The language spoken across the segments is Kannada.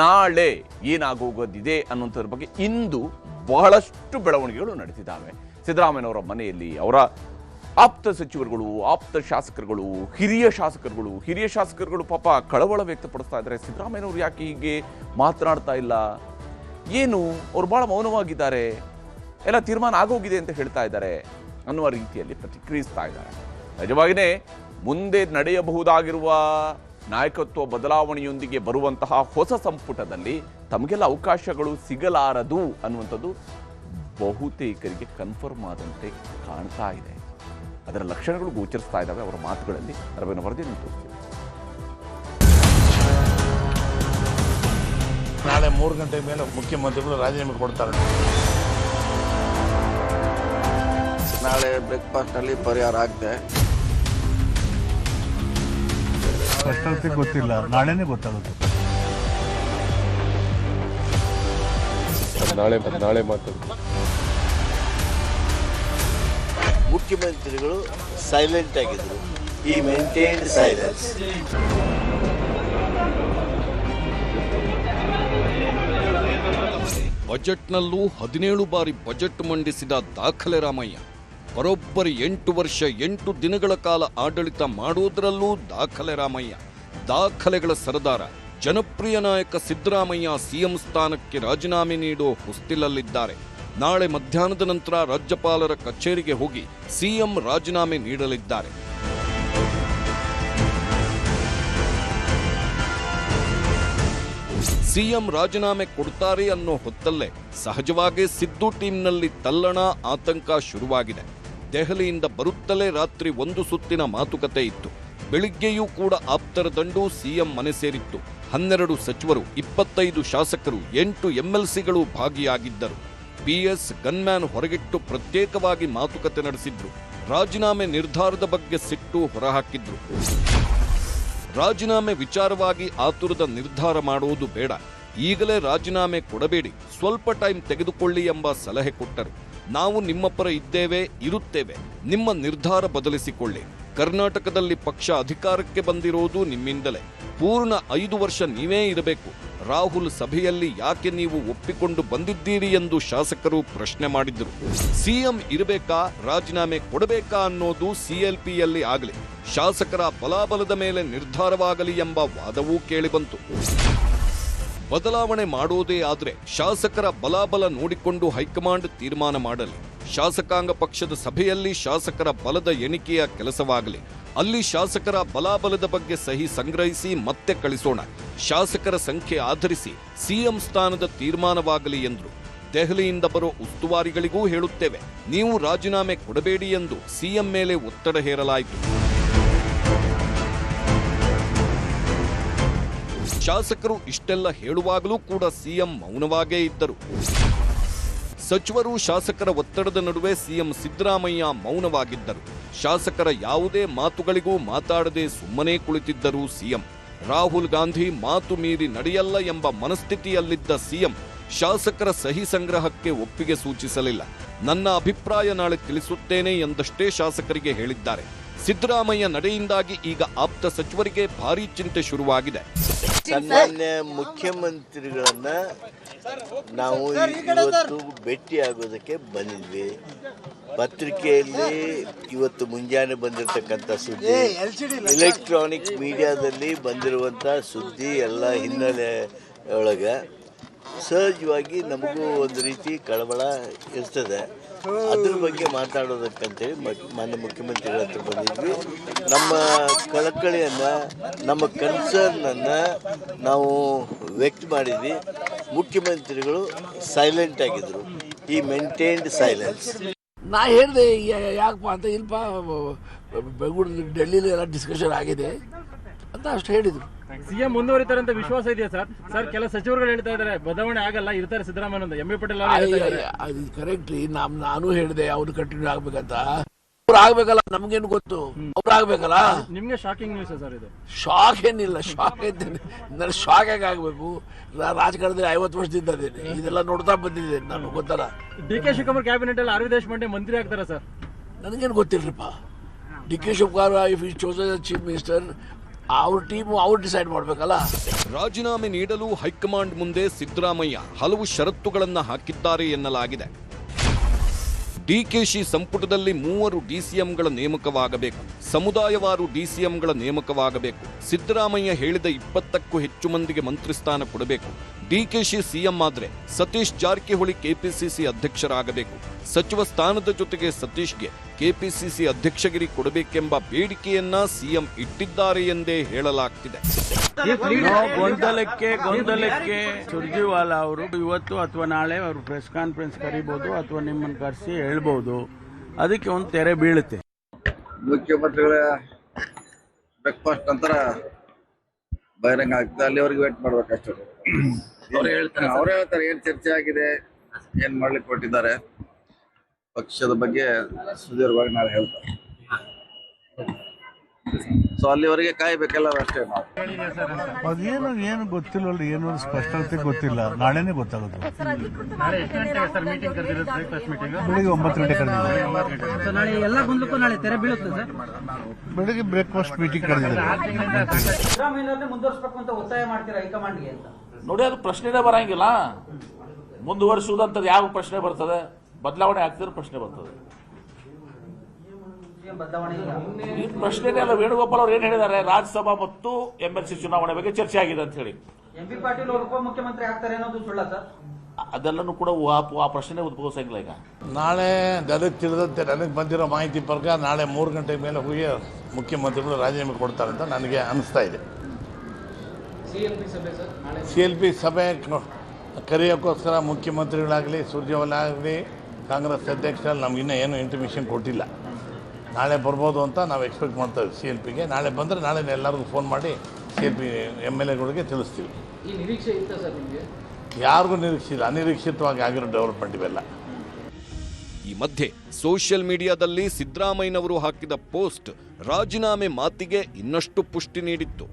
ನಾಳೆ ಏನಾಗೋಗೋದಿದೆ ಅನ್ನುವಂಥದ್ರ ಬಗ್ಗೆ ಇಂದು ಬಹಳಷ್ಟು ಬೆಳವಣಿಗೆಗಳು ನಡೆದಿದ್ದಾವೆ. ಸಿದ್ದರಾಮಯ್ಯನವರ ಮನೆಯಲ್ಲಿ ಅವರ ಆಪ್ತ ಸಚಿವರುಗಳು, ಆಪ್ತ ಶಾಸಕರುಗಳು, ಹಿರಿಯ ಶಾಸಕರುಗಳು ಪಾಪ ಕಳವಳ ವ್ಯಕ್ತಪಡಿಸ್ತಾ ಇದ್ದಾರೆ. ಸಿದ್ದರಾಮಯ್ಯನವರು ಯಾಕೆ ಹೀಗೆ ಮಾತನಾಡ್ತಾ ಇಲ್ಲ, ಏನು ಅವರು ಬಹಳ ಮೌನವಾಗಿದ್ದಾರೆ, ಎಲ್ಲ ತೀರ್ಮಾನ ಆಗೋಗಿದೆ ಅಂತ ಹೇಳ್ತಾ ಇದ್ದಾರೆ ಅನ್ನುವ ರೀತಿಯಲ್ಲಿ ಪ್ರತಿಕ್ರಿಯಿಸ್ತಾ ಇದ್ದಾರೆ. ನಿಜವಾಗಿಯೇ ಮುಂದೆ ನಡೆಯಬಹುದಾಗಿರುವ ನಾಯಕತ್ವ ಬದಲಾವಣೆಯೊಂದಿಗೆ ಬರುವಂತಹ ಹೊಸ ಸಂಪುಟದಲ್ಲಿ ತಮಗೆಲ್ಲ ಅವಕಾಶಗಳು ಸಿಗಲಾರದು ಅನ್ನುವಂಥದ್ದು ಬಹುತೇಕರಿಗೆ ಕನ್ಫರ್ಮ್ ಆದಂತೆ ಕಾಣ್ತಾ ಇದೆ. ಅದರ ಲಕ್ಷಣಗಳು ಗೋಚರಿಸ್ತಾ ಇದ್ದಾವೆ ಅವರ ಮಾತುಗಳಲ್ಲಿ. ಅದರ ವರದಿಯನ್ನು ತೋರಿಸ್ತೀವಿ. ನಾಳೆ 3 ಗಂಟೆ ಮೇಲೆ ಮುಖ್ಯಮಂತ್ರಿಗಳು ರಾಜೀನಾಮೆ ಕೊಡ್ತಾರೆ. ನಾಳೆ ಬ್ರೇಕ್ಫಾಸ್ಟ್ನಲ್ಲಿ ಪರಿಹಾರ ಆಗಿದೆ. ಗೊತ್ತಿಲ್ಲ, ನಾಳೆನೇ ಗೊತ್ತಾಗುತ್ತೆ. ನಾಳೆ ಮಾತಾಡ್ತಾರೆ. ಮುಖ್ಯಮಂತ್ರಿಗಳು ಸೈಲೆಂಟ್ ಆಗಿದ್ರು. ಈ ಮೇಂಟೈನ್ಡ್ ಸೈಲೆನ್ಸ್. ಬಜೆಟ್ನಲ್ಲೂ 17 ಬಾರಿ ಬಜೆಟ್ ಮಂಡಿಸಿದ ದಾಖಲೆ ರಾಮಯ್ಯ. ಬರೋಬ್ಬರಿ 8 ವರ್ಷ 8 ದಿನಗಳ ಕಾಲ ಆಡಳಿತ ಮಾಡೋದರಲ್ಲೂ ದಾಖಲೆ ರಾಮಯ್ಯ. ದಾಖಲೆಗಳ ಸರದಾರ ಜನಪ್ರಿಯ ನಾಯಕ ಸಿದ್ದರಾಮಯ್ಯ ಸಿಎಂ ಸ್ಥಾನಕ್ಕೆ ರಾಜೀನಾಮೆ ನೀಡೋ ಹೊಸ್ತಿಲಲ್ಲಿದ್ದಾರೆ. ನಾಳೆ ಮಧ್ಯಾಹ್ನದ ನಂತರ ರಾಜ್ಯಪಾಲರ ಕಚೇರಿಗೆ ಹೋಗಿ ಸಿಎಂ ರಾಜೀನಾಮೆ ನೀಡಲಿದ್ದಾರೆ. ಸಿಎಂ ರಾಜೀನಾಮೆ ಕೊಡ್ತಾರೆ ಅನ್ನೋ ಹೊತ್ತಲ್ಲೇ ಸಹಜವಾಗೇ ಸಿದ್ದು ಟೀಮ್ನಲ್ಲಿ ತಲ್ಲಣ, ಆತಂಕ ಶುರುವಾಗಿದೆ. ದೆಹಲಿಯಿಂದ ಬರುತ್ತಲೇ ರಾತ್ರಿ 1 ಸುತ್ತಿನ ಮಾತುಕತೆ ಇತ್ತು. ಬೆಳಿಗ್ಗೆಯೂ ಕೂಡ ಆಪ್ತರ ದಂಡು ಸಿಎಂ ಮನೆ ಸೇರಿತ್ತು. 12 ಸಚಿವರು, 25 ಶಾಸಕರು, 8 ಎಂಎಲ್ಸಿಗಳು ಭಾಗಿಯಾಗಿದ್ದರು. ಪಿಎಸ್ ಗನ್ಮ್ಯಾನ್ ಹೊರಗಿಟ್ಟು ಪ್ರತ್ಯೇಕವಾಗಿ ಮಾತುಕತೆ ನಡೆಸಿದ್ರು. ರಾಜೀನಾಮೆ ನಿರ್ಧಾರದ ಬಗ್ಗೆ ಸಿಟ್ಟು ಹೊರಹಾಕಿದ್ರು. ರಾಜೀನಾಮೆ ವಿಚಾರವಾಗಿ ಆತುರದ ನಿರ್ಧಾರ ಮಾಡುವುದು ಬೇಡ, ಈಗಲೇ ರಾಜೀನಾಮೆ ಕೊಡಬೇಡಿ, ಸ್ವಲ್ಪ ಟೈಮ್ ತೆಗೆದುಕೊಳ್ಳಿ ಎಂಬ ಸಲಹೆ ಕೊಟ್ಟರು. ನಾವು ನಿಮ್ಮ ಪರ ಇದ್ದೇವೆ, ಇರುತ್ತೇವೆ, ನಿಮ್ಮ ನಿರ್ಧಾರ ಬದಲಿಸಿಕೊಳ್ಳಿ. ಕರ್ನಾಟಕದಲ್ಲಿ ಪಕ್ಷ ಅಧಿಕಾರಕ್ಕೆ ಬಂದಿರೋದು ನಿಮ್ಮಿಂದಲೇ. ಪೂರ್ಣ 5 ವರ್ಷ ನೀವೇ ಇರಬೇಕು. ರಾಹುಲ್ ಸಭೆಯಲ್ಲಿ ಯಾಕೆ ನೀವು ಒಪ್ಪಿಕೊಂಡು ಬಂದಿದ್ದೀರಿ ಎಂದು ಶಾಸಕರು ಪ್ರಶ್ನೆ ಮಾಡಿದ್ರು. ಸಿಎಂ ಇರಬೇಕಾ, ರಾಜೀನಾಮೆ ಕೊಡಬೇಕಾ ಅನ್ನೋದು ಸಿಎಲ್ಪಿಯಲ್ಲಿ ಆಗಲಿ, ಶಾಸಕರ ಬಲಾಬಲದ ಮೇಲೆ ನಿರ್ಧಾರವಾಗಲಿ ಎಂಬ ವಾದವೂ ಕೇಳಿಬಂತು. ಬದಲಾವಣೆ ಮಾಡೋದೇ ಆದ್ರೆ ಶಾಸಕರ ಬಲಾಬಲ ನೋಡಿಕೊಂಡು ಹೈಕಮಾಂಡ್ ತೀರ್ಮಾನ ಮಾಡಲಿ. ಶಾಸಕಾಂಗ ಪಕ್ಷದ ಸಭೆಯಲ್ಲಿ ಶಾಸಕರ ಬಲದ ಎಣಿಕೆಯ ಕೆಲಸವಾಗಲಿ. ಅಲ್ಲಿ ಶಾಸಕರ ಬಲಾಬಲದ ಬಗ್ಗೆ ಸಹಿ ಸಂಗ್ರಹಿಸಿ ಮತ್ತೆ ಕಳಿಸೋಣ. ಶಾಸಕರ ಸಂಖ್ಯೆ ಆಧರಿಸಿ ಸಿಎಂ ಸ್ಥಾನದ ತೀರ್ಮಾನವಾಗಲಿ ಎಂದರು. ದೆಹಲಿಯಿಂದ ಬರೋ ಉಸ್ತುವಾರಿಗಳಿಗೂ ಹೇಳುತ್ತೇವೆ, ನೀವು ರಾಜೀನಾಮೆ ಕೊಡಬೇಡಿ ಎಂದು ಸಿಎಂ ಮೇಲೆ ಒತ್ತಡ ಹೇರಲಾಯಿತು. ಶಾಸಕರು ಇಷ್ಟೆಲ್ಲ ಹೇಳುವಾಗಲೂ ಕೂಡ ಸಿಎಂ ಮೌನವಾಗೇ ಇದ್ದರು. ಸಚಿವರು, ಶಾಸಕರ ಒತ್ತಡದ ನಡುವೆ ಸಿಎಂ ಸಿದ್ದರಾಮಯ್ಯ ಮೌನವಾಗಿದ್ದರು. ಶಾಸಕರ ಯಾವುದೇ ಮಾತುಗಳಿಗೂ ಮಾತಾಡದೆ ಸುಮ್ಮನೆ ಕುಳಿತಿದ್ದರು ಸಿಎಂ. ರಾಹುಲ್ ಗಾಂಧಿ ಮಾತು ಮೀರಿ ನಡೆಯಲ್ಲ ಎಂಬ ಮನಸ್ಥಿತಿಯಲ್ಲಿದ್ದ ಸಿಎಂ ಶಾಸಕರ ಸಹಿ ಸಂಗ್ರಹಕ್ಕೆ ಒಪ್ಪಿಗೆ ಸೂಚಿಸಲಿಲ್ಲ. ನನ್ನ ಅಭಿಪ್ರಾಯ ನಾಳೆ ತಿಳಿಸುತ್ತೇನೆ ಎಂದಷ್ಟೇ ಶಾಸಕರಿಗೆ ಹೇಳಿದ್ದಾರೆ. ಸಿದ್ದರಾಮಯ್ಯ ನಡೆಯಿಂದಾಗಿ ಈಗ ಆಪ್ತ ಸಚಿವರಿಗೆ ಭಾರೀ ಚಿಂತೆ ಶುರುವಾಗಿದೆ. ಸನ್ಮಾನ್ಯ ಮುಖ್ಯಮಂತ್ರಿಗಳನ್ನ ನಾವು ಇವತ್ತು ಭೇಟಿಯಾಗೋದಕ್ಕೆ ಬಂದಿದ್ವಿ. ಪತ್ರಿಕೆಯಲ್ಲಿ ಇವತ್ತು ಮುಂಜಾನೆ ಬಂದಿರತಕ್ಕಂಥ ಸುದ್ದಿ, ಎಲೆಕ್ಟ್ರಾನಿಕ್ ಮೀಡಿಯಾದಲ್ಲಿ ಬಂದಿರುವಂಥ ಸುದ್ದಿ ಎಲ್ಲ ಹಿನ್ನೆಲೆ ಒಳಗೆ ಸಹಜವಾಗಿ ನಮಗೂ ಒಂದು ರೀತಿ ಕಳವಳ ಇರ್ತದೆ. ಅದ್ರ ಬಗ್ಗೆ ಮಾತಾಡೋದಕ್ಕಂತೇಳಿ ಮಾನ್ಯ ಮುಖ್ಯಮಂತ್ರಿಗಳ ಹತ್ರ ಬಂದಿದ್ವಿ. ನಮ್ಮ ಕಳಕಳಿಯನ್ನು, ನಮ್ಮ ಕನ್ಸರ್ನನ್ನು ನಾವು ವ್ಯಕ್ತ ಮಾಡಿದ್ವಿ. ಮುಖ್ಯಮಂತ್ರಿಗಳು ಸೈಲೆಂಟ್ ಆಗಿದ್ರು. ಈ ಮೇಂಟೈನ್ಡ್ ಸೈಲೆನ್ಸ್. ನಾ ಹೇಳಿದೆ ಯಾಕಪ್ಪ ಅಂತ, ಇಲ್ಪ ಬೆಂಗಳೂರು ಡೆಲ್ಲಿಲಿ ಎಲ್ಲ ಡಿಸ್ಕಷನ್ ಆಗಿದೆ ಅಂತ ಅಷ್ಟು ಹೇಳಿದ್ರು. ಸಿಎಂ ಮುಂದುವರಿತಾರೆ ಅಂತ ವಿಶ್ವಾಸ ಇದೆಯಾ ಸರ್? ಸರ್, ಕೆಲ ಸಚಿವರುಗಳು ಹೇಳ್ತಾ ಇದ್ದಾರೆ ಬದಲಾವಣೆ ಆಗಲ್ಲ, ಇರ್ತಾರೆ ಸಿದ್ದರಾಮಯ್ಯ. ಎಂ ಬಿ ಪಟೇಲ್ ಅದು ಕರೆಕ್ಟ್ಲಿ ನಾನು ಹೇಳಿದೆ ಅವ್ರು ಕಂಟಿನ್ಯೂ ಆಗ್ಬೇಕಂತ. ಅವ್ರು ಆಗ್ಬೇಕಲ್ಲ, ನಮ್ಗೇನು ಗೊತ್ತು, ಅವ್ರು ಆಗ್ಬೇಕಲ್ಲ. ನಿಮ್ಗೆ ಶಾಕಿಂಗ್ ನ್ಯೂಸ್ ಸರ್ ಇದು? ಶಾಕ್ ಏನಿಲ್ಲ, ಶಾಕ್ ಐತೇನೆ. ನನ್ನ ಶಾಕ್ ಹೇಗೆ ಆಗ್ಬೇಕು? ರಾಜಕಾರಣದಲ್ಲಿ 50 ವರ್ಷದಿಂದ ಇದ್ದೇನೆ, ಇದೆಲ್ಲ ನೋಡ್ತಾ ಬಂದಿದ್ದೇನೆ ನಾನು, ಗೊತ್ತಲ್ಲ. ಡಿ ಕೆ ಶಿವಕುಮಾರ್ ಕ್ಯಾಬಿನೆಟ್ ಅಲ್ಲಿ ಆರ್ ದೇಶಪಾಂಡೆ ಮಂತ್ರಿ ಆಗ್ತಾರ ಸರ್? ನನಗೇನು ಗೊತ್ತಿಲ್ರಿಪ್ಪ. D K Shivakumar if is chosen chief minister, ಅವ್ರ ಟೀಮು ಅವ್ರು ಡಿಸೈಡ್ ಮಾಡಬೇಕಲ್ಲ. ರಾಜೀನಾಮೆ ನೀಡಲು ಹೈಕಮಾಂಡ್ ಮುಂದೆ ಸಿದ್ದರಾಮಯ್ಯ ಹಲವು ಷರತ್ತುಗಳನ್ನು ಹಾಕಿದ್ದಾರೆ ಎನ್ನಲಾಗಿದೆ. ಡಿಕೆಶಿ ಸಂಪುಟದಲ್ಲಿ 3 ಡಿಸಿಎಂಗಳ ನೇಮಕವಾಗಬೇಕು, ಸಮುದಾಯವಾರು ಡಿಸಿಎಂಗಳ ನೇಮಕವಾಗಬೇಕು, ಸಿದ್ದರಾಮಯ್ಯ ಹೇಳಿದ 20ಕ್ಕೂ ಹೆಚ್ಚು ಮಂದಿಗೆ ಮಂತ್ರಿ ಸ್ಥಾನ ಕೊಡಬೇಕು, ಡಿಕೆಶಿ ಸಿಎಂ ಆದ್ರೆ ಸತೀಶ್ ಜಾರಕಿಹೊಳಿ ಕೆಪಿಸಿಸಿ ಅಧ್ಯಕ್ಷರಾಗಬೇಕು, ಸಚಿವ ಸ್ಥಾನದ ಜೊತೆಗೆ ಸತೀಶ್ಗೆ ಕೆಪಿಸಿಸಿ ಅಧ್ಯಕ್ಷಗಿರಿ ಕೊಡಬೇಕೆಂಬ ಬೇಡಿಕೆಯನ್ನ ಸಿಎಂ ಇಟ್ಟಿದ್ದಾರೆ ಎಂದೇ ಹೇಳಲಾಗ್ತಿದೆ. ಗೊಂದಲಕ್ಕೆ ಸುರ್ಜಿವಾಲಾ ಅವರು ಇವತ್ತು ಅಥವಾ ನಾಳೆ ಅವರು ಪ್ರೆಸ್ ಕಾನ್ಫರೆನ್ಸ್ ಕರಿಬಹುದು ಅಥವಾ ನಿಮ್ಮನ್ನು ಕರೆಸಿ ಹೇಳ್ಬೋದು. ಅದಕ್ಕೆ ಒಂದು ತೆರೆ ಬೀಳುತ್ತೆ. ಮುಖ್ಯಮಂತ್ರಿಗಳ ಬ್ರೇಕ್ಫಾಸ್ಟ್ ನಂತರ ಬಹಿರಂಗ ಆಗ್ತದೆ, ಅಲ್ಲಿವರೆಗೆ ವೇಟ್ ಮಾಡ್ಬೇಕಷ್ಟೇ. ಅವರೇ ಹೇಳ್ತಾರೆ ಏನ್ ಚರ್ಚೆ ಆಗಿದೆ, ಏನ್ ಮಾಡ್ಲಿಕ್ಕೆ ಕೊಟ್ಟಿದ್ದಾರೆ, ಪಕ್ಷದ ಬಗ್ಗೆ ಸುದೀರ್ಘವಾಗಿ ನಾಳೆ ಹೇಳ್ತಾರೆ. ಸೊ ಅಲ್ಲಿವರೆಗೆ ಕಾಯ್ಬೇಕೆಲ್ಲ ಅಷ್ಟೇ. ಅದೇನು ಏನು ಗೊತ್ತಿಲ್ಲವಲ್ಲ, ಏನು ಸ್ಪಷ್ಟತೆ ಗೊತ್ತಿಲ್ಲ. ನಾಳೆನೇ ಗೊತ್ತಾಗುತ್ತೆ. ಬೆಳಿಗ್ಗೆ 9 ಗಂಟೆ ಕರೆದಿದ್ದಾರೆ. ನಾಳೆ ಎಲ್ಲ ಗೊಂದಲಕ್ಕೂ ನಾಳೆ ತೆರೆ ಬೀಳುತ್ತೆ ಸರ್. ಬೆಳಿಗ್ಗೆ ಬ್ರೇಕ್ಫಾಸ್ಟ್ ಮೀಟಿಂಗ್ ಕರೆದಿದ್ದಾರೆ. ಮುಂದುವರಿಸಬೇಕು ಅಂತ ಒತ್ತಾಯ ಮಾಡ್ತೀರಾ ಹೈಕಮಾಂಡ್ಗೆ ಅಂತ? ನೋಡಿ, ಅದು ಪ್ರಶ್ನೆನೇ ಬರಂಗಿಲ್ಲ. ಮುಂದುವರಿಸುವುದಂತದ್ದು ಯಾವ ಪ್ರಶ್ನೆ ಬರ್ತದೆ? ಬದಲಾವಣೆ ಆಗ್ತಿರೋ ಪ್ರಶ್ನೆ ಬರ್ತದೆ. ಈ ಪ್ರಶ್ನೆನೇ ಅಲ್ಲ. ವೇಣುಗೋಪಾಲ್ ಅವ್ರು ಏನ್ ಹೇಳಿದ್ದಾರೆ, ರಾಜ್ಯಸಭಾ ಮತ್ತು MLC ಚುನಾವಣೆ ಬಗ್ಗೆ ಚರ್ಚೆ ಆಗಿದೆ ಅಂತ ಹೇಳಿ. MP ಪಾಟೀಲ್ ಅವರು ಉಪಮುಖ್ಯಮಂತ್ರಿ ಆಗ್ತಾರೆ ಅನ್ನೋದು ಸುಳ್ಳ ಸರ್? ಅದೆಲ್ಲನೂ ಕೂಡ ಆ ಪ್ರಶ್ನೆ ಉದ್ಭವಿಸಂಗಿಲ್ಲ. ಈಗ ನಾಳೆ ನನಗೆ ತಿಳಿದಂತೆ, ನನಗೆ ಬಂದಿರೋ ಮಾಹಿತಿ ಪ್ರಕಾರ ನಾಳೆ 3 ಗಂಟೆ ಮೇಲೆ ಹೋಗಿ ಮುಖ್ಯಮಂತ್ರಿಗಳು ರಾಜೀನಾಮೆ ಕೊಡ್ತಾರೆ ಅಂತ ನನಗೆ ಅನಿಸ್ತಾ ಇದೆ. CLP ಸಭೆ ಕರೆಯೋಕ್ಕೋಸ್ಕರ ಮುಖ್ಯಮಂತ್ರಿಗಳಾಗಲಿ ಸುರ್ಜೇವಾಲಾ ಆಗಲಿ ಕಾಂಗ್ರೆಸ್ ಅಧ್ಯಕ್ಷರಲ್ಲಿ ನಮಗಿನ್ನೂ ಏನು ಇಂಟಿಮೇಷನ್ ಕೊಟ್ಟಿಲ್ಲ. ನಾಳೆ ಬರ್ಬೋದು ಅಂತ ನಾವು ಎಕ್ಸ್ಪೆಕ್ಟ್ ಮಾಡ್ತಾ ಇದ್ದೀವಿ. CLPಗೆ ನಾಳೆ ಬಂದರೆ ನಾಳೆ ಎಲ್ಲರಿಗೂ ಫೋನ್ ಮಾಡಿ CLP MLAಗಳಿಗೆ ತಿಳಿಸ್ತೀವಿ. ಈ ನಿರೀಕ್ಷೆ ಇತ್ತ ಸರ್ ನಿಮಗೆ? ಯಾರಿಗೂ ನಿರೀಕ್ಷಿಲ್ಲ, ಅನಿರೀಕ್ಷಿತವಾಗಿ ಆಗಿರೋ ಡೆವಲಪ್ಮೆಂಟ್ ಇವೆಲ್ಲ. ಈ ಮಧ್ಯೆ ಸೋಷಿಯಲ್ ಮೀಡಿಯಾದಲ್ಲಿ ಸಿದ್ದರಾಮಯ್ಯನವರು ಹಾಕಿದ ಪೋಸ್ಟ್ ರಾಜೀನಾಮೆ ಮಾತಿಗೆ ಇನ್ನಷ್ಟು ಪುಷ್ಟಿ ನೀಡಿತ್ತು.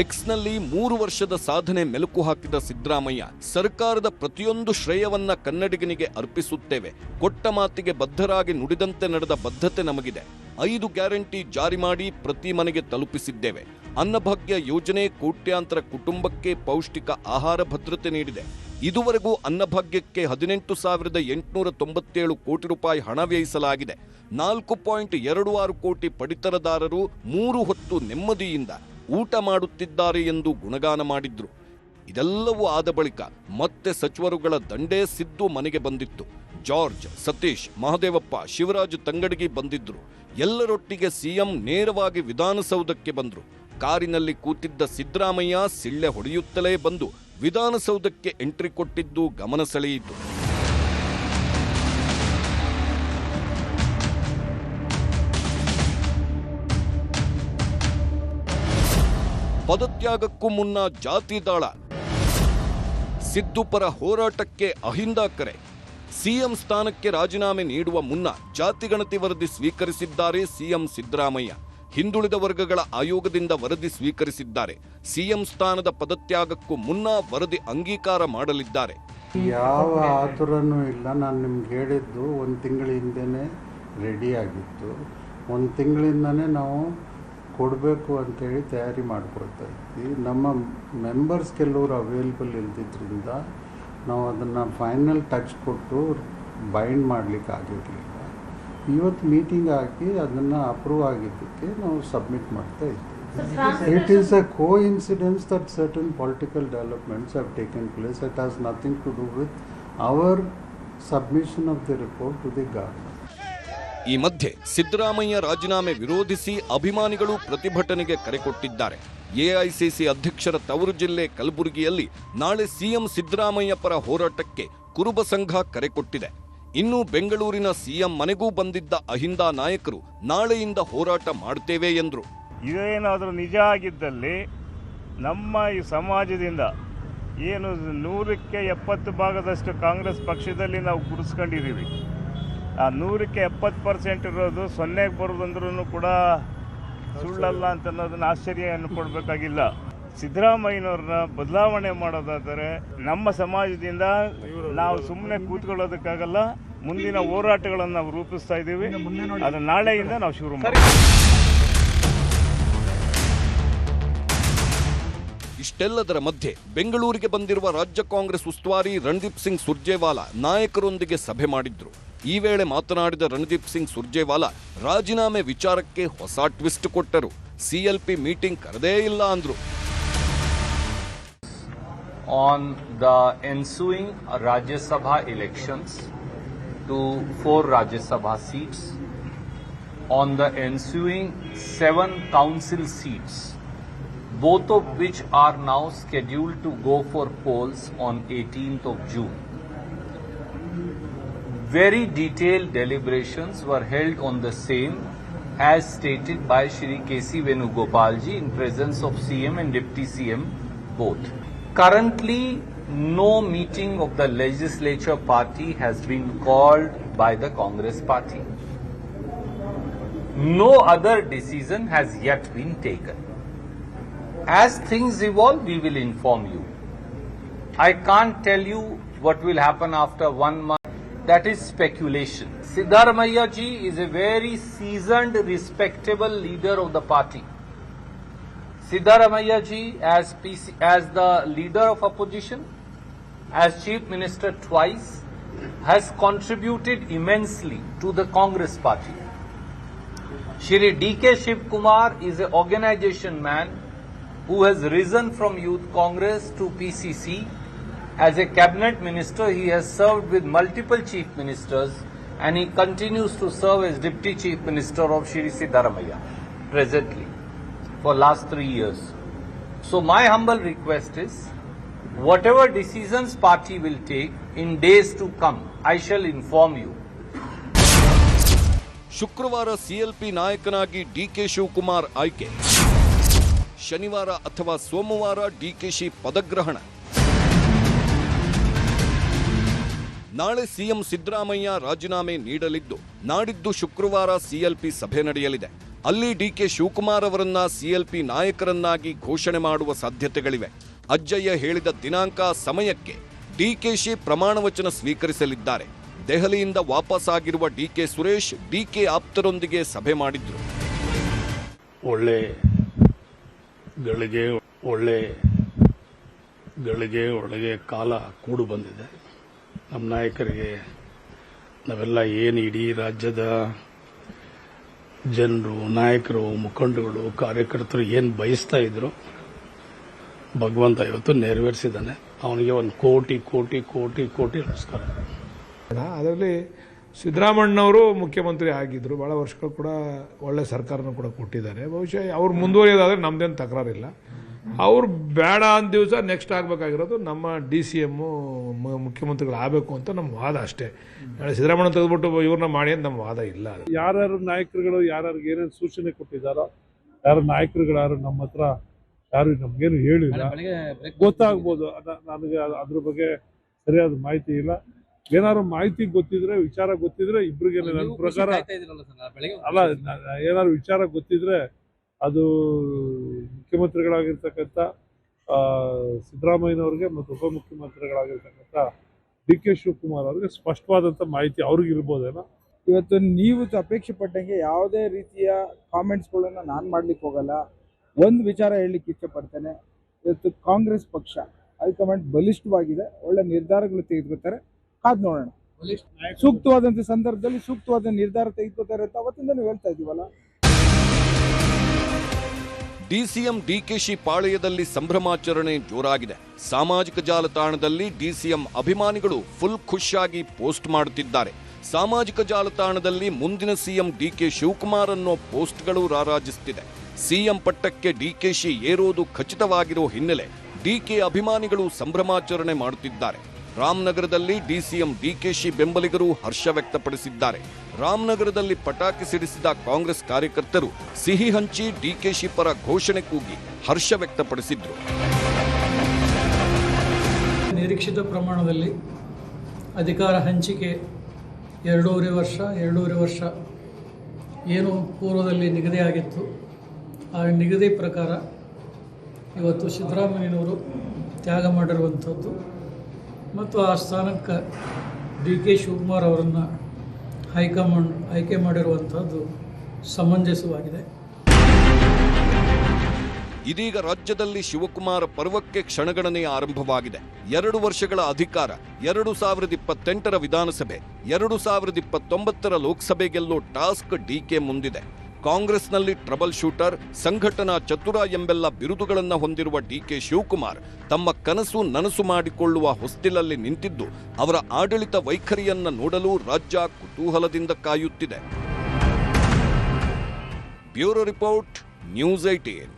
ಎಕ್ಸ್ನಲ್ಲಿ 3 ವರ್ಷದ ಸಾಧನೆ ಮೆಲುಕು ಹಾಕಿದ ಸಿದ್ದರಾಮಯ್ಯ, ಸರ್ಕಾರದ ಪ್ರತಿಯೊಂದು ಶ್ರೇಯವನ್ನ ಕನ್ನಡಿಗನಿಗೆ ಅರ್ಪಿಸುತ್ತೇವೆ, ಕೊಟ್ಟ ಮಾತಿಗೆ ಬದ್ಧರಾಗಿ ನುಡಿದಂತೆ ನಡೆದ ಬದ್ಧತೆ ನಮಗಿದೆ, 5 ಗ್ಯಾರಂಟಿ ಜಾರಿ ಮಾಡಿ ಪ್ರತಿ ಮನೆಗೆ ತಲುಪಿಸಿದ್ದೇವೆ, ಅನ್ನಭಾಗ್ಯ ಯೋಜನೆ ಕೋಟ್ಯಾಂತರ ಕುಟುಂಬಕ್ಕೆ ಪೌಷ್ಟಿಕ ಆಹಾರ ಭದ್ರತೆ ನೀಡಿದೆ, ಇದುವರೆಗೂ ಅನ್ನಭಾಗ್ಯಕ್ಕೆ 18,897 ಕೋಟಿ ರೂಪಾಯಿ ಹಣ ವ್ಯಯಿಸಲಾಗಿದೆ, 4.26 ಕೋಟಿ ಪಡಿತರದಾರರು 3 ಹೊತ್ತು ನೆಮ್ಮದಿಯಿಂದ ಊಟ ಮಾಡುತ್ತಿದ್ದಾರೆ ಎಂದು ಗುಣಗಾನ ಮಾಡಿದ್ರು. ಇದೆಲ್ಲವೂ ಆದ ಬಳಿಕ ಮತ್ತೆ ಸಚಿವರುಗಳ ದಂಡೇ ಸಿದ್ದು ಮನೆಗೆ ಬಂದಿತ್ತು. ಜಾರ್ಜ್, ಸತೀಶ್, ಮಹದೇವಪ್ಪ, ಶಿವರಾಜ್ ತಂಗಡಗಿ ಬಂದಿದ್ರು. ಎಲ್ಲರೊಟ್ಟಿಗೆ ಸಿಎಂ ನೇರವಾಗಿ ವಿಧಾನಸೌಧಕ್ಕೆ ಬಂದ್ರು. ಕಾರಿನಲ್ಲಿ ಕೂತಿದ್ದ ಸಿದ್ದರಾಮಯ್ಯ ಸಿಳ್ಳೆ ಹೊಡೆಯುತ್ತಲೇ ಬಂದು ವಿಧಾನಸೌಧಕ್ಕೆ ಎಂಟ್ರಿ ಕೊಟ್ಟಿದ್ದು ಗಮನ ಸೆಳೆಯಿತು. ಪದತ್ಯಾಗಕ್ಕೂ ಮುನ್ನ ಜಾತಿ ದಾಳ, ಸಿದ್ದು ಪರ ಹೋರಾಟಕ್ಕೆ ಅಹಿಂದ ಕರೆ. ಸಿಎಂ ಸ್ಥಾನಕ್ಕೆ ರಾಜೀನಾಮೆ ನೀಡುವ ಮುನ್ನ ಜಾತಿಗಣತಿ ವರದಿ ಸ್ವೀಕರಿಸಿದ್ದಾರೆ ಸಿಎಂ ಸಿದ್ದರಾಮಯ್ಯ. ಹಿಂದುಳಿದ ವರ್ಗಗಳ ಆಯೋಗದಿಂದ ವರದಿ ಸ್ವೀಕರಿಸಿದ್ದಾರೆ. ಸಿಎಂ ಸ್ಥಾನದ ಪದತ್ಯಾಗಕ್ಕೂ ಮುನ್ನ ವರದಿ ಅಂಗೀಕಾರ ಮಾಡಲಿದ್ದಾರೆ. ಯಾವ ಆತುರನೂ ಇಲ್ಲ. ನಾನು ನಿಮ್ಗೆ ಹೇಳಿದ್ದು 1 ತಿಂಗಳ ಹಿಂದೆನೇ ರೆಡಿ ಆಗಿತ್ತು. 1 ತಿಂಗಳಿಂದನೇ ನಾವು ಕೊಡಬೇಕು ಅಂತೇಳಿ ತಯಾರಿ ಮಾಡ್ಕೊಳ್ತಾ ಇದ್ವಿ. ನಮ್ಮ ಮೆಂಬರ್ಸ್ ಕೆಲವರು ಅವೈಲೇಬಲ್ ಇಲ್ದಿದ್ದರಿಂದ ನಾವು ಅದನ್ನು ಫೈನಲ್ ಟಚ್ ಕೊಟ್ಟು ಬೈಂಡ್ ಮಾಡಲಿಕ್ಕೆ ಆಗಿರಲಿಲ್ಲ. ಇವತ್ತು ಮೀಟಿಂಗ್ ಹಾಕಿ ಅದನ್ನು ಅಪ್ರೂವ್ ಆಗಿದ್ದಕ್ಕೆ ನಾವು ಸಬ್ಮಿಟ್ ಮಾಡ್ತಾ ಇದ್ದೀವಿ. It is a coincidence that certain political developments have taken place. It has nothing to do with our submission of the report to the government. ಈ ಮಧ್ಯೆ ಸಿದ್ದರಾಮಯ್ಯ ರಾಜೀನಾಮೆ ವಿರೋಧಿಸಿ ಅಭಿಮಾನಿಗಳು ಪ್ರತಿಭಟನೆಗೆ ಕರೆ ಕೊಟ್ಟಿದ್ದಾರೆ. ಎಐಸಿಸಿ ಅಧ್ಯಕ್ಷರ ತವರು ಜಿಲ್ಲೆ ಕಲಬುರಗಿಯಲ್ಲಿ ನಾಳೆ ಸಿಎಂ ಸಿದ್ದರಾಮಯ್ಯ ಪರ ಹೋರಾಟಕ್ಕೆ ಕುರುಬ ಸಂಘ ಕರೆ ಕೊಟ್ಟಿದೆ. ಇನ್ನು ಬೆಂಗಳೂರಿನ ಸಿಎಂ ಮನೆಗೂ ಬಂದಿದ್ದ ಅಹಿಂದ ನಾಯಕರು ನಾಳೆಯಿಂದ ಹೋರಾಟ ಮಾಡ್ತೇವೆ ಎಂದರು. ಇದೇನಾದರೂ ನಿಜ ಆಗಿದ್ದಲ್ಲಿ ನಮ್ಮ ಈ ಸಮಾಜದಿಂದ ಏನು 100ಕ್ಕೆ 70 ಭಾಗದಷ್ಟು ಕಾಂಗ್ರೆಸ್ ಪಕ್ಷದಲ್ಲಿ ನಾವು ಗುರುಸ್ಕೊಂಡಿದ್ದೀವಿ. ಆ 100ಕ್ಕೆ 70% ಇರೋದು 0ಗೆ ಬರೋದಂದ್ರೂ ಕೂಡ ಸುಳ್ಳಲ್ಲ ಅಂತ ಅನ್ನೋದನ್ನ ಆಶ್ಚರ್ಯ ಅನ್ಕೊಳ್ಬೇಕಾಗಿಲ್ಲ. ಸಿದ್ದರಾಮಯ್ಯನವ್ರನ್ನ ಬದಲಾವಣೆ ಮಾಡೋದಾದರೆ ನಮ್ಮ ಸಮಾಜದಿಂದ ನಾವು ಸುಮ್ಮನೆ ಕೂತ್ಕೊಳ್ಳೋದಕ್ಕಾಗಲ್ಲ. ಮುಂದಿನ ಹೋರಾಟಗಳನ್ನು ನಾವು ರೂಪಿಸ್ತಾ ಇದ್ದೀವಿ. ಅದು ನಾಳೆಯಿಂದ ನಾವು ಶುರು ಮಾಡ್ತೀವಿ. ಇಷ್ಟೆಲ್ಲದರ ಮಧ್ಯೆ ಬೆಂಗಳೂರಿಗೆ ಬಂದಿರುವ ರಾಜ್ಯ ಕಾಂಗ್ರೆಸ್ ಉಸ್ತುವಾರಿ ರಣದೀಪ್ ಸಿಂಗ್ ಸುರ್ಜೇವಾಲಾ ನಾಯಕರೊಂದಿಗೆ ಸಭೆ ಮಾಡಿದ್ರು. ಈ ವೇಳೆ ಮಾತನಾಡಿದ ರಣದೀಪ್ ಸಿಂಗ್ ಸುರ್ಜೇವಾಲಾ ರಾಜೀನಾಮೆ ವಿಚಾರಕ್ಕೆ ಹೊಸ ಟ್ವಿಸ್ಟ್ ಕೊಟ್ಟರು. ಸಿಎಲ್ಪಿ ಮೀಟಿಂಗ್ ಕರೆದೇ ಇಲ್ಲ ಅಂದ್ರು. On the ensuing Rajya Sabha elections to 4 Rajya Sabha seats, on the ensuing 7 council seats, both of which are now scheduled to go for polls on 18th of June. Very detailed deliberations were held on the same as stated by Shri K.C. Venugopalji in presence of CM and Deputy CM both. Currently, no meeting of the legislature party has been called by the Congress party. No other decision has yet been taken. As things evolve, we will inform you. I can't tell you what will happen after 1 month. That is speculation. Siddaramaiah ji is a very seasoned, respectable leader of the party. Siddaramaiah ji as the leader of opposition, as Chief Minister twice, has contributed immensely to the Congress party. Shri D.K. Shiv Kumar is an organization man who has risen from Youth Congress to PCC. As a cabinet minister, he has served with multiple chief ministers and he continues to serve as Deputy Chief Minister of Shri Siddaramaiah presently for last 3 years. So my humble request is, whatever decisions party will take in days to come, I shall inform you. ಶುಕ್ರವಾರ ಸಿಎಲ್ಪಿ ನಾಯಕನಾಗಿ ಡಿಕೆ ಶಿವಕುಮಾರ್ ಆಯ್ಕೆ, ಶನಿವಾರ ಅಥವಾ ಸೋಮವಾರ ಡಿಕೆಶಿ ಪದಗ್ರಹಣ. ನಾಳೆ ಸಿಎಂ ಸಿದ್ದರಾಮಯ್ಯ ರಾಜೀನಾಮೆ ನೀಡಲಿದ್ದು, ನಾಡಿದ್ದು ಶುಕ್ರವಾರ ಸಿಎಲ್ಪಿ ಸಭೆ ನಡೆಯಲಿದೆ. ಅಲ್ಲಿ ಡಿಕೆ ಶಿವಕುಮಾರ್ ಅವರನ್ನ ಸಿಎಲ್ಪಿ ನಾಯಕರನ್ನಾಗಿ ಘೋಷಣೆ ಮಾಡುವ ಸಾಧ್ಯತೆಗಳಿವೆ. ಅಜ್ಜಯ್ಯ ಹೇಳಿದ ದಿನಾಂಕ, ಸಮಯಕ್ಕೆ ಡಿಕೆಶಿ ಪ್ರಮಾಣ ವಚನ ಸ್ವೀಕರಿಸಲಿದ್ದಾರೆ. ದೆಹಲಿಯಿಂದ ವಾಪಸ್ ಆಗಿರುವ ಡಿಕೆ ಸುರೇಶ್ ಡಿಕೆ ಆಪ್ತರೊಂದಿಗೆ ಸಭೆ ಮಾಡಿದ್ರು. ಒಳ್ಳೆ ಗಳಿಗೆ ಒಳಗೆ ಕಾಲ ಕೂಡು ಬಂದಿದೆ. ನಮ್ಮ ನಾಯಕರಿಗೆ ನಾವೆಲ್ಲ ಏನು ಇಡೀ ರಾಜ್ಯದ ಜನರು, ನಾಯಕರು, ಮುಖಂಡಗಳು, ಕಾರ್ಯಕರ್ತರು ಏನು ಬಯಸ್ತಾ ಇದ್ರು ಭಗವಂತ ಇವತ್ತು ನೆರವೇರಿಸಿದ್ದಾನೆ. ಅವನಿಗೆ 1 ಕೋಟಿ ಕೋಟಿ ಕೋಟಿ ಕೋಟಿ ನಮಸ್ಕಾರ. ಅದರಲ್ಲಿ ಸಿದ್ದರಾಮಣ್ಣವರು ಮುಖ್ಯಮಂತ್ರಿ ಆಗಿದ್ರು, ಭಾಳ ವರ್ಷಗಳು ಕೂಡ ಒಳ್ಳೆ ಸರ್ಕಾರನೂ ಕೂಡ ಕೊಟ್ಟಿದ್ದಾರೆ. ಬಹುಶಃ ಅವ್ರು ಮುಂದುವರಿಯೋದಾದರೆ ನಮ್ದೇನು ತಕರಾರಿಲ್ಲ. ಅವ್ರು ಬೇಡ ಅಂದ ದಿವಸ ನೆಕ್ಸ್ಟ್ ಆಗಬೇಕಾಗಿರೋದು ನಮ್ಮ DCM ಮುಖ್ಯಮಂತ್ರಿಗಳು ಆಗಬೇಕು ಅಂತ ನಮ್ಮ ವಾದ ಅಷ್ಟೇ. ಸಿದ್ದರಾಮಣ್ಣ ತೆಗೆದುಬಿಟ್ಟು ಇವ್ರನ್ನ ಮಾಡಿ ಅಂತ ನಮ್ಮ ವಾದ ಇಲ್ಲ. ಯಾರ್ಯಾರು ನಾಯಕರುಗಳು ಯಾರ್ಯಾರಿಗೆ ಏನೇನು ಸೂಚನೆ ಕೊಟ್ಟಿದ್ದಾರೋ, ಯಾರು ನಾಯಕರುಗಳು ಯಾರು ನಮ್ಮ ಹತ್ರ ಯಾರು ನಮಗೇನು ಹೇಳಿಲ್ಲ. ಗೊತ್ತಾಗ್ಬೋದು, ನನಗೆ ಅದ್ರ ಬಗ್ಗೆ ಸರಿಯಾದ ಮಾಹಿತಿ ಇಲ್ಲ. ಏನಾದ್ರು ಮಾಹಿತಿ ಗೊತ್ತಿದ್ರೆ, ವಿಚಾರ ಗೊತ್ತಿದ್ರೆ ಇಬ್ರಿಗೆ ನನ್ನ ಪ್ರಕಾರ ಅಲ್ಲ, ಏನಾದ್ರು ವಿಚಾರ ಗೊತ್ತಿದ್ರೆ ಅದು ಮುಖ್ಯಮಂತ್ರಿಗಳಾಗಿರ್ತಕ್ಕಂಥ ಸಿದ್ದರಾಮಯ್ಯನವ್ರಿಗೆ ಮತ್ತು ಉಪಮುಖ್ಯಮಂತ್ರಿಗಳಾಗಿರ್ತಕ್ಕಂಥ DK ಶಿವಕುಮಾರ್ ಅವ್ರಿಗೆ ಸ್ಪಷ್ಟವಾದಂಥ ಮಾಹಿತಿ ಅವ್ರಿಗಿರ್ಬೋದೇನೋ. ಇವತ್ತು ನೀವು ಅಪೇಕ್ಷೆ ಪಟ್ಟಂಗೆ ಯಾವುದೇ ರೀತಿಯ ಕಾಮೆಂಟ್ಸ್ಗಳನ್ನು ನಾನು ಮಾಡ್ಲಿಕ್ಕೆ ಹೋಗಲ್ಲ. ಒಂದು ವಿಚಾರ ಹೇಳಲಿಕ್ಕೆ ಇಷ್ಟಪಡ್ತೇನೆ. ಇವತ್ತು ಕಾಂಗ್ರೆಸ್ ಪಕ್ಷ ಹೈಕಮಾಂಡ್ ಬಲಿಷ್ಠವಾಗಿದೆ, ಒಳ್ಳೆ ನಿರ್ಧಾರಗಳು ತೆಗೆದುಕೊಳ್ತಾರೆ. ಕಾದ್ ನೋಡೋಣ. ಸೂಕ್ತವಾದಂಥ ಸಂದರ್ಭದಲ್ಲಿ ಸೂಕ್ತವಾದ ನಿರ್ಧಾರ ತೆಗೆದುಕೊಳ್ತಾರೆ ಅಂತ ಅವತ್ತಿಂದ ನಾವು ಹೇಳ್ತಾ ಇದೀವಲ್ಲ. ಡಿಸಿಎಂ ಡಿಕೆಶಿ ಪಾಳೆಯದಲ್ಲಿ ಸಂಭ್ರಮಾಚರಣೆ ಜೋರಾಗಿದೆ. ಸಾಮಾಜಿಕ ಜಾಲತಾಣದಲ್ಲಿ ಡಿಸಿಎಂ ಅಭಿಮಾನಿಗಳು ಫುಲ್ ಖುಷಿಯಾಗಿ ಪೋಸ್ಟ್ ಮಾಡುತ್ತಿದ್ದಾರೆ. ಸಾಮಾಜಿಕ ಜಾಲತಾಣದಲ್ಲಿ ಮುಂದಿನ ಸಿಎಂ ಡಿಕೆ ಶಿವಕುಮಾರ್ ಅನ್ನೋ ಪೋಸ್ಟ್ಗಳು ರಾರಾಜಿಸುತ್ತಿದೆ. ಸಿಎಂ ಪಟ್ಟಕ್ಕೆ ಡಿಕೆಶಿ ಏರೋದು ಖಚಿತವಾಗಿರೋ ಹಿನ್ನೆಲೆ ಡಿಕೆ ಅಭಿಮಾನಿಗಳು ಸಂಭ್ರಮಾಚರಣೆ ಮಾಡುತ್ತಿದ್ದಾರೆ. ರಾಮನಗರದಲ್ಲಿ ಡಿಸಿಎಂ ಡಿಕೆಶಿ ಬೆಂಬಲಿಗರು ಹರ್ಷ ವ್ಯಕ್ತಪಡಿಸಿದ್ದಾರೆ. ರಾಮನಗರದಲ್ಲಿ ಪಟಾಕಿ ಸಿಡಿಸಿದ ಕಾಂಗ್ರೆಸ್ ಕಾರ್ಯಕರ್ತರು ಸಿಹಿ ಹಂಚಿ ಡಿಕೆಶಿ ಪರ ಘೋಷಣೆ ಕೂಗಿ ಹರ್ಷ ವ್ಯಕ್ತಪಡಿಸಿದ್ರು. ನಿರೀಕ್ಷಿತ ಪ್ರಮಾಣದಲ್ಲಿ ಅಧಿಕಾರ ಹಂಚಿಕೆ 2.5 ವರ್ಷ ಏನು ಪೂರ್ವದಲ್ಲಿ ನಿಗದಿಯಾಗಿತ್ತು, ಆ ನಿಗದಿ ಪ್ರಕಾರ ಇವತ್ತು ಸಿದ್ದರಾಮಯ್ಯನವರು ತ್ಯಾಗ ಮಾಡಿರುವಂಥದ್ದು ಮತ್ತು ಆ ಸ್ಥಾನಕ್ಕೆ DK ಶಿವಕುಮಾರ್ ಅವರನ್ನು ಹೈಕಮಾಂಡ್ ಆಯ್ಕೆ ಮಾಡಿರುವಂಥದ್ದು ಸಮಂಜಸವಾಗಿದೆ. ಇದೀಗ ರಾಜ್ಯದಲ್ಲಿ ಶಿವಕುಮಾರ ಪರ್ವಕ್ಕೆ ಕ್ಷಣಗಣನೆ ಆರಂಭವಾಗಿದೆ. 2 ವರ್ಷಗಳ ಅಧಿಕಾರ, 2028ರ ವಿಧಾನಸಭೆ, 2029ರ ಲೋಕಸಭೆ ಗೆಲ್ಲೋ ಟಾಸ್ಕ್ ಡಿಕೆ ಮುಂದಿದೆ. ಕಾಂಗ್ರೆಸ್ನಲ್ಲಿ ಟ್ರಬಲ್ ಶೂಟರ್, ಸಂಘಟನಾ ಚತುರ ಎಂಬೆಲ್ಲ ಬಿರುದುಗಳನ್ನು ಹೊಂದಿರುವ ಡಿಕೆ ಶಿವಕುಮಾರ್ ತಮ್ಮ ಕನಸು ನನಸು ಮಾಡಿಕೊಳ್ಳುವ ಹೊಸ್ತಿಲಲ್ಲಿ ನಿಂತಿದ್ದು ಅವರ ಆಡಳಿತ ವೈಖರಿಯನ್ನ ನೋಡಲು ರಾಜ್ಯ ಕುತೂಹಲದಿಂದ ಕಾಯುತ್ತಿದೆ. Bureau report, news 18.